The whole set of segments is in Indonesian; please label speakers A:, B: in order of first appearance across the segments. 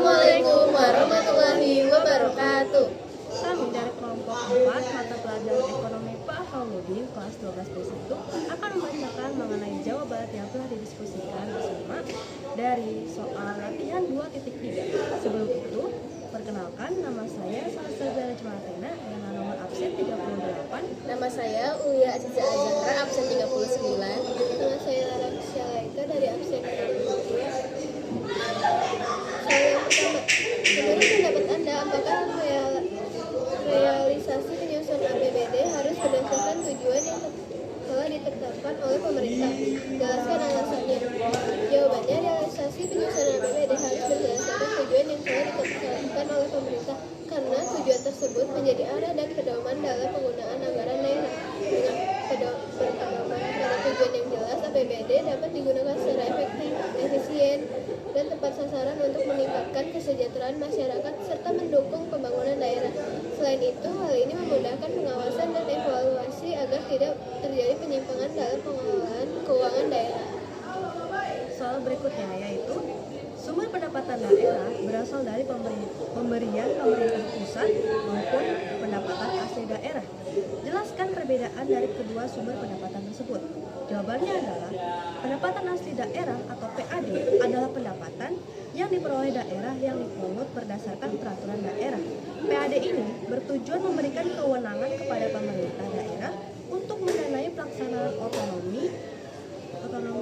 A: Assalamualaikum warahmatullahi wabarakatuh.
B: Kami dari kelompok 4 mata pelajaran ekonomi Pak Hauludin kelas 12 B1 akan membacakan mengenai jawaban yang telah didiskusikan bersama dari soal latihan 2.3. Sebelum itu, perkenalkan nama saya Salsa Najmatena dengan nomor absen 38.
A: Nama saya Uya Aziza Azahra, absen 39.
C: Nama saya Lara Syalaika dari absen 60. Saya yang pertama, menurut pendapat Anda, apakah realisasi penyusunan APBD harus berdasarkan tujuan yang telah ditetapkan oleh pemerintah? Jelaskan alasannya. Jawabannya, realisasi penyusunan APBD harus berdasarkan tujuan yang telah ditetapkan oleh pemerintah karena tujuan tersebut menjadi arah dan pedoman dalam penggunaan anggaran daerah. Dengan berpedoman pada tujuan yang jelas, APBD dapat digunakan secara efektif, efisien, dan tepat sasaran untuk meningkatkan kesejahteraan masyarakat serta mendukung pembangunan daerah. Selain itu, hal ini memudahkan pengawasan dan evaluasi agar tidak terjadi penyimpangan dalam pengelolaan keuangan daerah.
B: Soal berikutnya yaitu sumber pendapatan daerah berasal dari pemberian pemerintah pusat maupun pendapatan asli daerah. Jelaskan perbedaan dari kedua sumber pendapatan tersebut. Jawabannya adalah pendapatan asli daerah atau PAD adalah pendapatan yang diperoleh daerah yang dipungut berdasarkan peraturan daerah. PAD ini bertujuan memberikan kewenangan kepada pemerintah daerah untuk mendanai pelaksanaan otonomi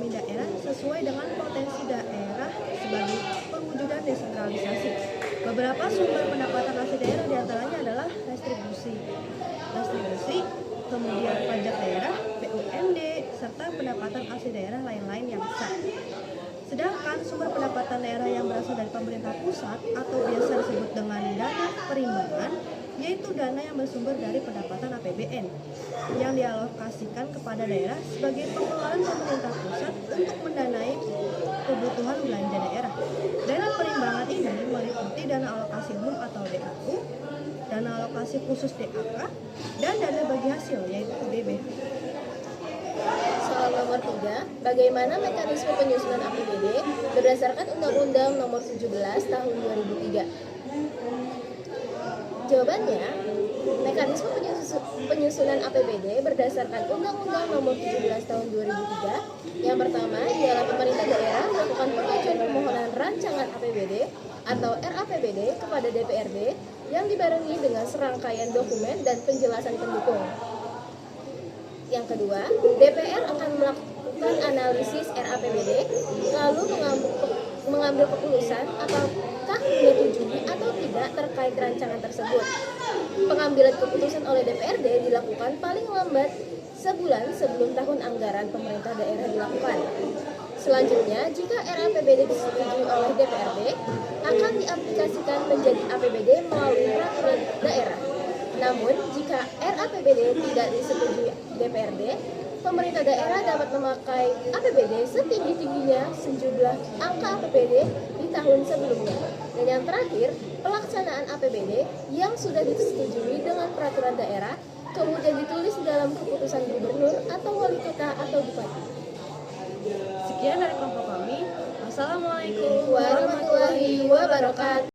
B: daerah sesuai dengan potensi daerah sebagai perwujudan desentralisasi. Beberapa sumber pendapatan asli daerah diantaranya adalah restribusi, kemudian pajak daerah, BUMD, serta pendapatan asli daerah lain-lain yang sah. Sedangkan sumber pendapatan daerah yang berasal dari pemerintah pusat atau biasa disebut dengan dana perimbangan, yaitu dana yang bersumber dari pendapatan APBN yang dialokasikan kepada daerah sebagai pengeluaran pemerintah pusat untuk mendanai kebutuhan belanja daerah. Dana perimbangan ini meliputi dana alokasi umum atau DAU, dana alokasi khusus DAK, dan dana bagi hasil yaitu DB.
A: Soal nomor 3, bagaimana mekanisme penyusunan APBD berdasarkan Undang-Undang Nomor 17 Tahun 2003? Jawabannya, mekanisme penyusunan APBD berdasarkan Undang-Undang Nomor 17 Tahun 2003. Yang pertama ialah pemerintah daerah melakukan pengajuan permohonan rancangan APBD atau RAPBD kepada DPRD yang dibarengi dengan serangkaian dokumen dan penjelasan pendukung. Yang kedua, DPR akan melakukan analisis RAPBD lalu mengambil keputusan apakah menyetujui atau tidak terkait rancangan tersebut. Pengambilan keputusan oleh DPRD dilakukan paling lambat sebulan sebelum tahun anggaran pemerintah daerah dilakukan. Selanjutnya, jika RAPBD disetujui oleh DPRD, akan diaplikasikan menjadi APBD melalui peraturan daerah. Namun, jika RAPBD tidak disetujui DPRD, pemerintah daerah dapat memakai APBD setinggi-tingginya sejumlah angka APBD di tahun sebelumnya. Dan yang terakhir, pelaksanaan APBD yang sudah disetujui dengan peraturan daerah kemudian ditulis dalam keputusan gubernur atau wali kota atau bupati.
B: Sekian dari kelompok kami. Wassalamualaikum
A: Warahmatullahi wabarakatuh.